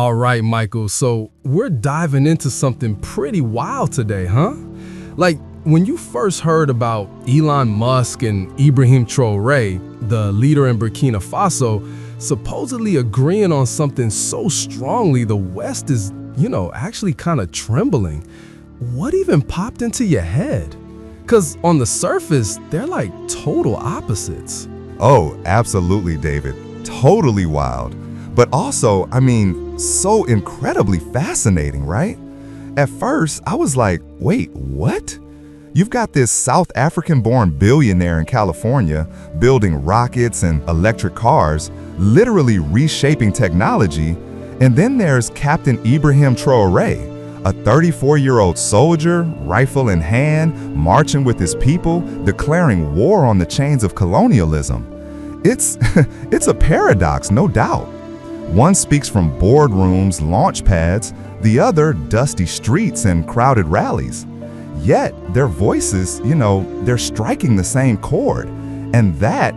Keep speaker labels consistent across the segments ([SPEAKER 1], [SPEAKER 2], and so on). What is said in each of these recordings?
[SPEAKER 1] All right, Michael, so we're diving into something pretty wild today, huh? Like, when you first heard about Elon Musk and Ibrahim Traoré, the leader in Burkina Faso, supposedly agreeing on something so strongly the West is, actually kind of trembling, what even popped into your head? Because on the surface, they're like total opposites.
[SPEAKER 2] Oh, absolutely, David. Totally wild. But also, so incredibly fascinating, right? At first, I was like, wait, what? You've got this South African-born billionaire in California building rockets and electric cars, literally reshaping technology. And then there's Captain Ibrahim Traoré, a 34-year-old soldier, rifle in hand, marching with his people, declaring war on the chains of colonialism. It's a paradox, no doubt. One speaks from boardrooms, launch pads, the other dusty streets and crowded rallies. Yet their voices, they're striking the same chord. And that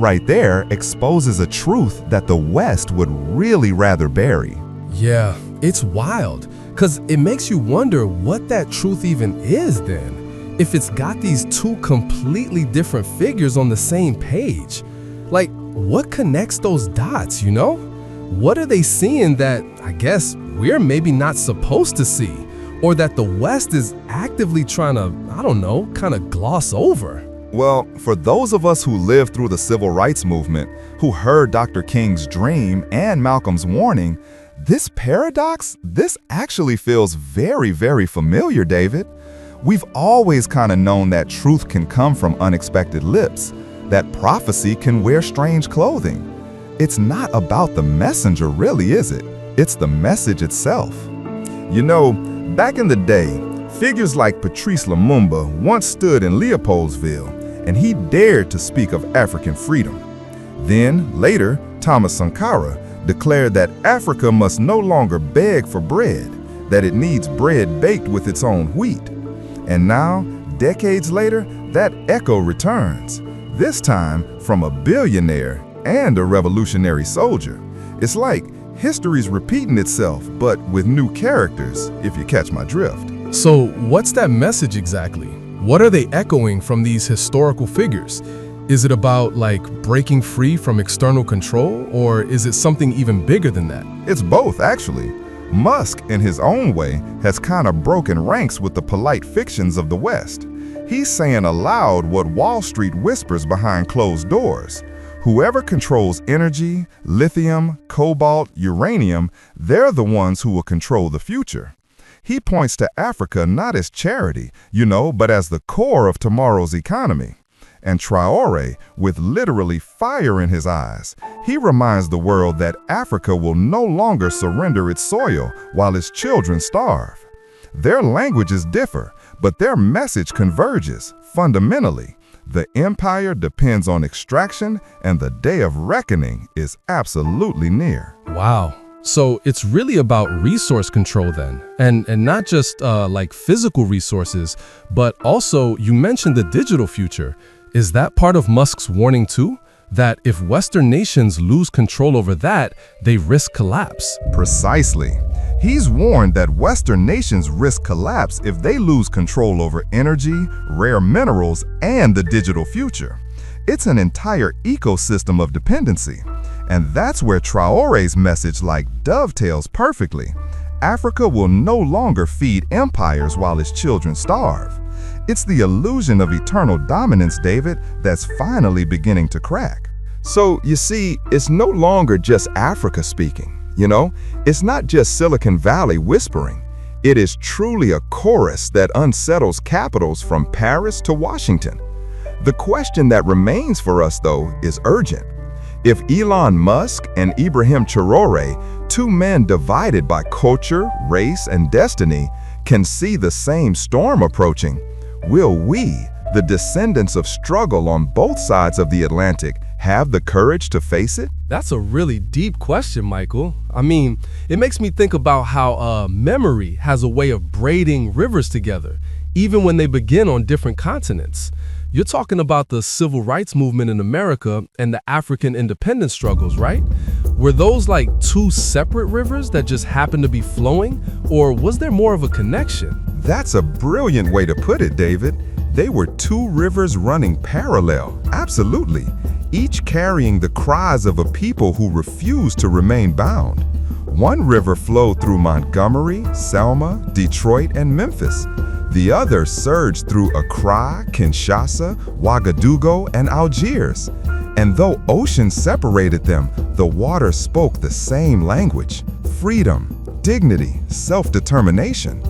[SPEAKER 2] right there exposes a truth that the West would really rather bury.
[SPEAKER 1] Yeah, it's wild, because it makes you wonder what that truth even is then, if it's got these two completely different figures on the same page. Like, what connects those dots, What are they seeing that, I guess, we're maybe not supposed to see? Or that the West is actively trying to, kind of gloss over?
[SPEAKER 2] Well, for those of us who lived through the civil rights movement, who heard Dr. King's dream and Malcolm's warning, this paradox, this actually feels very, very familiar, David. We've always kind of known that truth can come from unexpected lips, that prophecy can wear strange clothing. It's not about the messenger, really, is it? It's the message itself. Back in the day, figures like Patrice Lumumba once stood in Leopoldsville, and he dared to speak of African freedom. Then, later, Thomas Sankara declared that Africa must no longer beg for bread, that it needs bread baked with its own wheat. And now, decades later, that echo returns, this time from a billionaire and a revolutionary soldier. It's like history's repeating itself, but with new characters, if you catch my drift.
[SPEAKER 1] So what's that message exactly? What are they echoing from these historical figures? Is it about, breaking free from external control, or is it something even bigger than that?
[SPEAKER 2] It's both, actually. Musk, in his own way, has kind of broken ranks with the polite fictions of the West. He's saying aloud what Wall Street whispers behind closed doors. Whoever controls energy, lithium, cobalt, uranium, they're the ones who will control the future. He points to Africa not as charity, but as the core of tomorrow's economy. And Traoré, with literally fire in his eyes, he reminds the world that Africa will no longer surrender its soil while its children starve. Their languages differ, but their message converges fundamentally. The empire depends on extraction, and the day of reckoning is absolutely near.
[SPEAKER 1] Wow. So it's really about resource control then, and not just physical resources, but also you mentioned the digital future. Is that part of Musk's warning too? That if Western nations lose control over that, they risk collapse?
[SPEAKER 2] Precisely. He's warned that Western nations risk collapse if they lose control over energy, rare minerals, and the digital future. It's an entire ecosystem of dependency. And that's where Traoré's message dovetails perfectly. Africa will no longer feed empires while its children starve. It's the illusion of eternal dominance, David, that's finally beginning to crack.
[SPEAKER 3] So, you see, it's no longer just Africa speaking, It's not just Silicon Valley whispering. It is truly a chorus that unsettles capitals from Paris to Washington. The question that remains for us, though, is urgent. If Elon Musk and Ibrahim Traoré, two men divided by culture, race, and destiny, can see the same storm approaching, will we, the descendants of struggle on both sides of the Atlantic, have the courage to face it?
[SPEAKER 1] That's a really deep question, Michael. It makes me think about how memory has a way of braiding rivers together, even when they begin on different continents. You're talking about the civil rights movement in America and the African independence struggles, right? Were those like two separate rivers that just happened to be flowing, or was there more of a connection?
[SPEAKER 3] That's a brilliant way to put it, David. They were two rivers running parallel, absolutely, each carrying the cries of a people who refused to remain bound. One river flowed through Montgomery, Selma, Detroit, and Memphis. The other surged through Accra, Kinshasa, Ouagadougou, and Algiers. And though oceans separated them, the water spoke the same language: freedom, dignity, self-determination.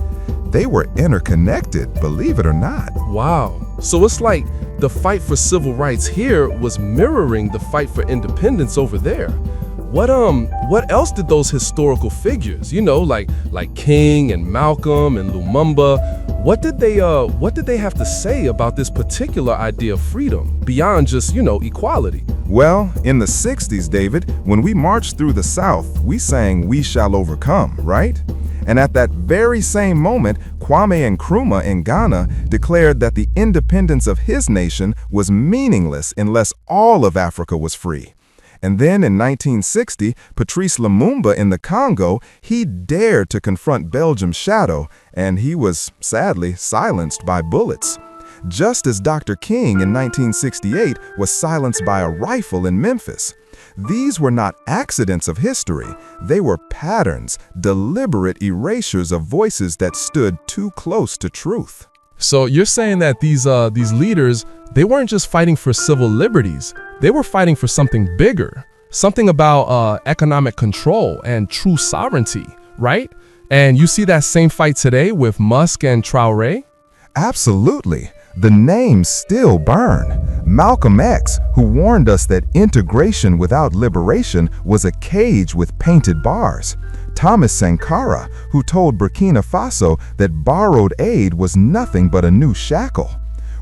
[SPEAKER 3] They were interconnected, believe it or not.
[SPEAKER 1] Wow. So it's like the fight for civil rights here was mirroring the fight for independence over there. What else did those historical figures, like King and Malcolm and Lumumba, what did they have to say about this particular idea of freedom beyond just, equality?
[SPEAKER 3] Well, in the 60s, David, when we marched through the South, we sang "We Shall Overcome," right? And at that very same moment, Kwame Nkrumah in Ghana declared that the independence of his nation was meaningless unless all of Africa was free. And then in 1960, Patrice Lumumba in the Congo, he dared to confront Belgium's shadow, and he was, sadly, silenced by bullets. Just as Dr. King in 1968 was silenced by a rifle in Memphis. These were not accidents of history. They were patterns, deliberate erasures of voices that stood too close to truth.
[SPEAKER 1] So you're saying that these leaders, they weren't just fighting for civil liberties. They were fighting for something bigger, something about economic control and true sovereignty, right? And you see that same fight today with Musk and Traoré?
[SPEAKER 3] Absolutely. The names still burn. Malcolm X, who warned us that integration without liberation was a cage with painted bars. Thomas Sankara, who told Burkina Faso that borrowed aid was nothing but a new shackle.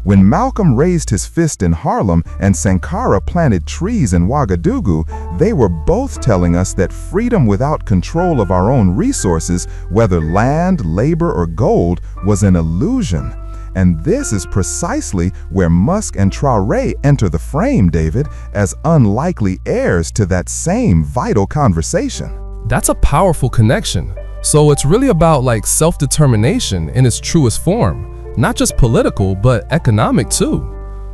[SPEAKER 3] When Malcolm raised his fist in Harlem and Sankara planted trees in Ouagadougou, they were both telling us that freedom without control of our own resources, whether land, labor, or gold, was an illusion. And this is precisely where Musk and Traoré enter the frame, David, as unlikely heirs to that same vital conversation.
[SPEAKER 1] That's a powerful connection. So it's really about like self-determination in its truest form. Not just political, but economic too.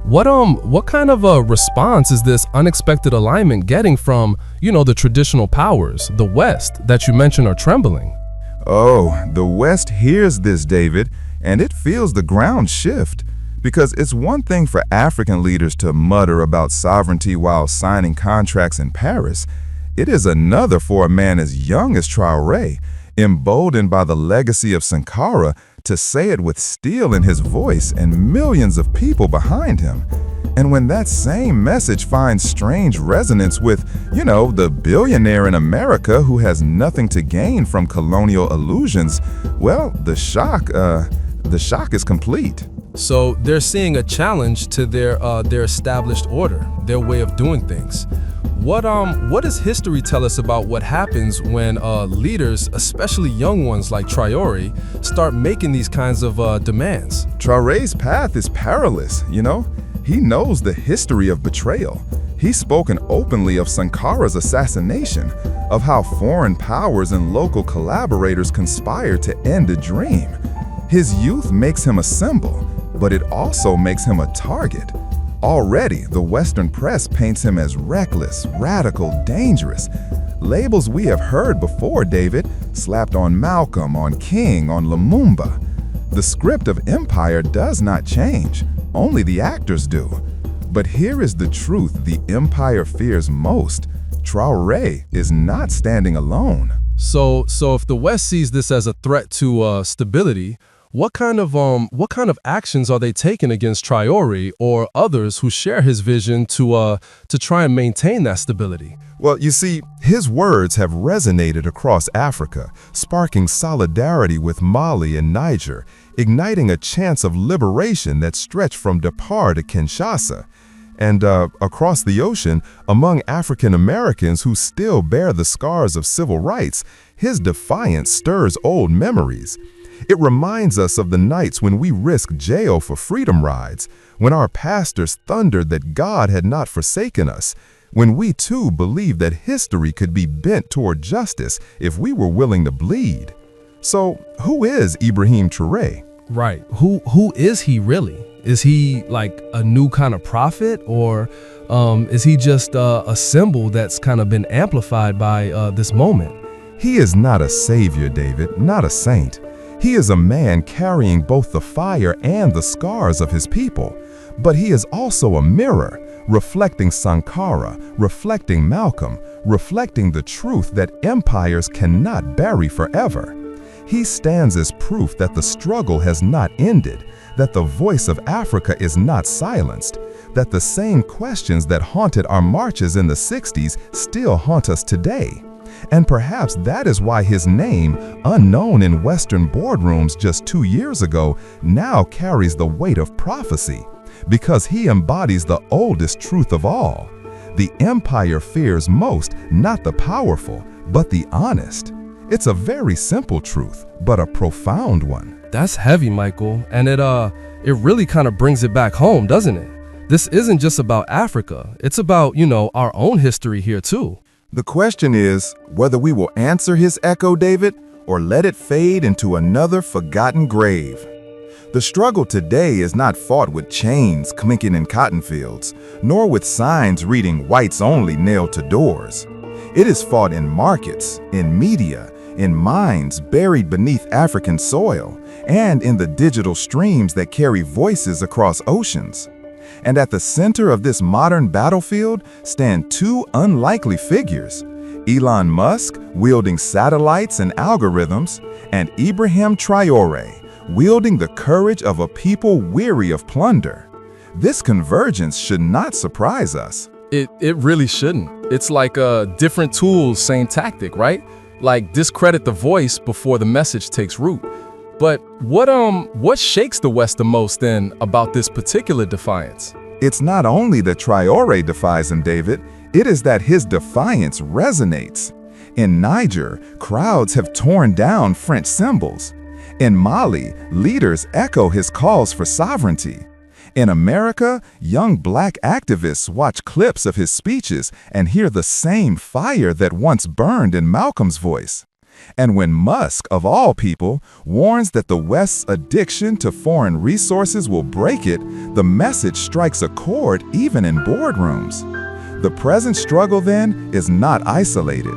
[SPEAKER 1] What kind of a response is this unexpected alignment getting from, the traditional powers, the West, that you mentioned are trembling?
[SPEAKER 3] Oh, the West hears this, David, and it feels the ground shift. Because it's one thing for African leaders to mutter about sovereignty while signing contracts in Paris. It is another for a man as young as Traoré, emboldened by the legacy of Sankara, to say it with steel in his voice and millions of people behind him. And when that same message finds strange resonance with, the billionaire in America who has nothing to gain from colonial illusions, well, the shock is complete.
[SPEAKER 1] So they're seeing a challenge to their established order, their way of doing things. What does history tell us about what happens when leaders, especially young ones like Traoré, start making these kinds of demands?
[SPEAKER 3] Traoré's path is perilous, He knows the history of betrayal. He's spoken openly of Sankara's assassination, of how foreign powers and local collaborators conspire to end a dream. His youth makes him a symbol, but it also makes him a target. Already, the Western press paints him as reckless, radical, dangerous. Labels we have heard before, David, slapped on Malcolm, on King, on Lumumba. The script of empire does not change, only the actors do. But here is the truth the empire fears most. Traoré is not standing alone.
[SPEAKER 1] So if the West sees this as a threat to stability, what kind of actions are they taking against Traoré or others who share his vision to try and maintain that stability?
[SPEAKER 3] Well, you see, his words have resonated across Africa, sparking solidarity with Mali and Niger, igniting a chance of liberation that stretched from Dakar to Kinshasa. And across the ocean, among African Americans who still bear the scars of civil rights, his defiance stirs old memories. It reminds us of the nights when we risked jail for freedom rides, when our pastors thundered that God had not forsaken us, when we too believe that history could be bent toward justice if we were willing to bleed. So, who is Ibrahim Traoré?
[SPEAKER 1] Right. Who is he really? Is he like a new kind of prophet, or is he just a symbol that's kind of been amplified by this moment?
[SPEAKER 3] He is not a savior, David, not a saint. He is a man carrying both the fire and the scars of his people. But he is also a mirror, reflecting Sankara, reflecting Malcolm, reflecting the truth that empires cannot bury forever. He stands as proof that the struggle has not ended, that the voice of Africa is not silenced, that the same questions that haunted our marches in the 60s still haunt us today. And perhaps that is why his name, unknown in Western boardrooms just 2 years ago, now carries the weight of prophecy, because he embodies the oldest truth of all. The empire fears most not the powerful, but the honest. It's a very simple truth, but a profound one.
[SPEAKER 1] That's heavy, Michael, and it really kind of brings it back home, doesn't it? This isn't just about Africa. It's about, our own history here too.
[SPEAKER 3] The question is whether we will answer his echo, David, or let it fade into another forgotten grave. The struggle today is not fought with chains clinking in cotton fields, nor with signs reading "whites only" nailed to doors. It is fought in markets, in media, in minds buried beneath African soil, and in the digital streams that carry voices across oceans. And at the center of this modern battlefield stand two unlikely figures: Elon Musk, wielding satellites and algorithms, and Ibrahim Traoré, wielding the courage of a people weary of plunder. This convergence should not surprise us.
[SPEAKER 1] It really shouldn't. It's like different tools, same tactic, right? Like discredit the voice before the message takes root. But what shakes the West the most then about this particular defiance?
[SPEAKER 3] It's not only that Traoré defies him, David, it is that his defiance resonates. In Niger, crowds have torn down French symbols. In Mali, leaders echo his calls for sovereignty. In America, young black activists watch clips of his speeches and hear the same fire that once burned in Malcolm's voice. And when Musk, of all people, warns that the West's addiction to foreign resources will break it, the message strikes a chord even in boardrooms. The present struggle, then, is not isolated.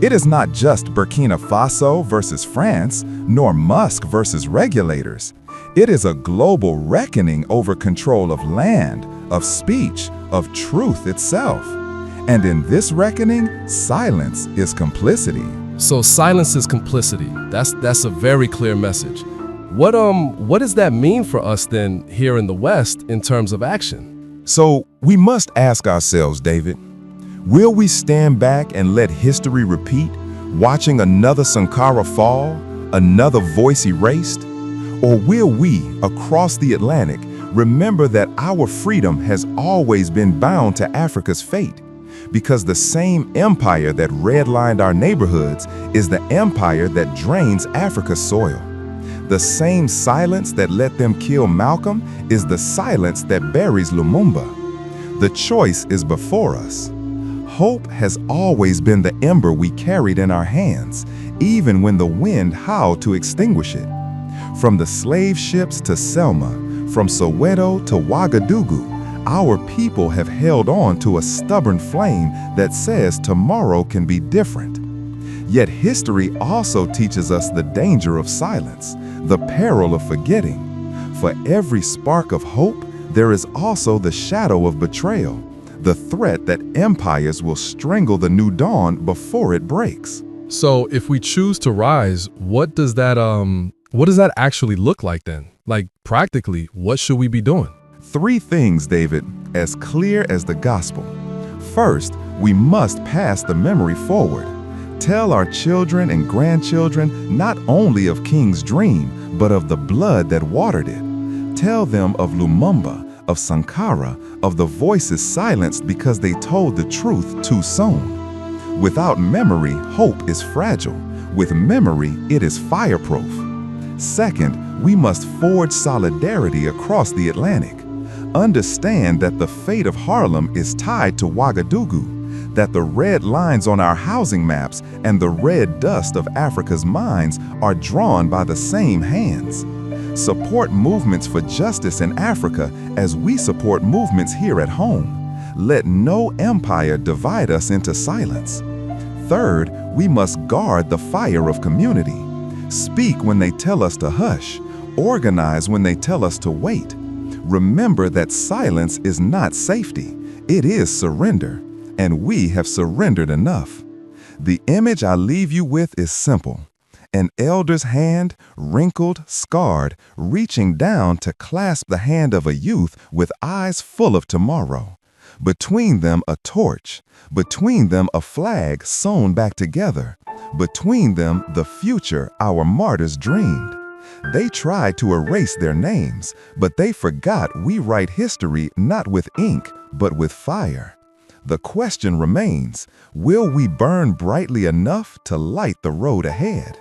[SPEAKER 3] It is not just Burkina Faso versus France, nor Musk versus regulators. It is a global reckoning over control of land, of speech, of truth itself. And in this reckoning, silence is complicity.
[SPEAKER 1] So silence is complicity. That's a very clear message. What does that mean for us then here in the West in terms of action?
[SPEAKER 3] So we must ask ourselves, David, will we stand back and let history repeat, watching another Sankara fall, another voice erased? Or will we, across the Atlantic, remember that our freedom has always been bound to Africa's fate? Because the same empire that redlined our neighborhoods is the empire that drains Africa's soil. The same silence that let them kill Malcolm is the silence that buries Lumumba. The choice is before us. Hope has always been the ember we carried in our hands, even when the wind howled to extinguish it. From the slave ships to Selma, from Soweto to Ouagadougou, our people have held on to a stubborn flame that says tomorrow can be different. Yet history also teaches us the danger of silence, the peril of forgetting. For every spark of hope, there is also the shadow of betrayal, the threat that empires will strangle the new dawn before it breaks.
[SPEAKER 1] So if we choose to rise, what does that actually look like then? Like practically, what should we be doing?
[SPEAKER 3] 3 things, David, as clear as the gospel. First, we must pass the memory forward. Tell our children and grandchildren not only of King's dream, but of the blood that watered it. Tell them of Lumumba, of Sankara, of the voices silenced because they told the truth too soon. Without memory, hope is fragile. With memory, it is fireproof. Second, we must forge solidarity across the Atlantic. Understand that the fate of Harlem is tied to Ouagadougou,
[SPEAKER 2] that the red lines on our housing maps and the red dust of Africa's mines are drawn by the same hands. Support movements for justice in Africa as we support movements here at home. Let no empire divide us into silence. Third, we must guard the fire of community. Speak when they tell us to hush. Organize when they tell us to wait. Remember that silence is not safety. It is surrender, and we have surrendered enough. The image I leave you with is simple. An elder's hand, wrinkled, scarred, reaching down to clasp the hand of a youth with eyes full of tomorrow. Between them a torch, between them a flag sewn back together, between them the future our martyrs dreamed. They tried to erase their names, but they forgot we write history not with ink, but with fire. The question remains, will we burn brightly enough to light the road ahead?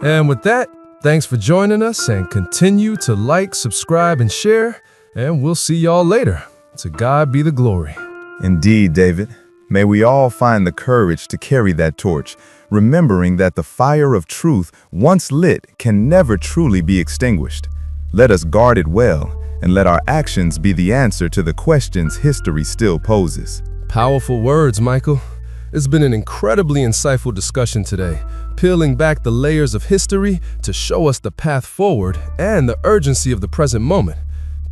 [SPEAKER 1] And with that, thanks for joining us, and continue to like, subscribe, and share, and we'll see y'all later. To God be the glory.
[SPEAKER 2] Indeed, David. May we all find the courage to carry that torch, remembering that the fire of truth, once lit, can never truly be extinguished. Let us guard it well, and let our actions be the answer to the questions history still poses.
[SPEAKER 1] Powerful words, Michael. It's been an incredibly insightful discussion today, peeling back the layers of history to show us the path forward and the urgency of the present moment.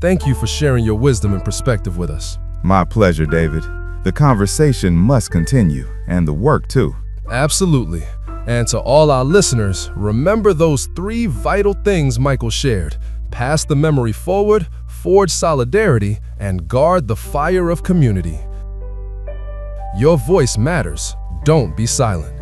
[SPEAKER 1] Thank you for sharing your wisdom and perspective with us.
[SPEAKER 2] My pleasure, David. The conversation must continue, and the work too.
[SPEAKER 1] Absolutely. And to all our listeners, remember those 3 vital things Michael shared. Pass the memory forward, forge solidarity, and guard the fire of community. Your voice matters. Don't be silent.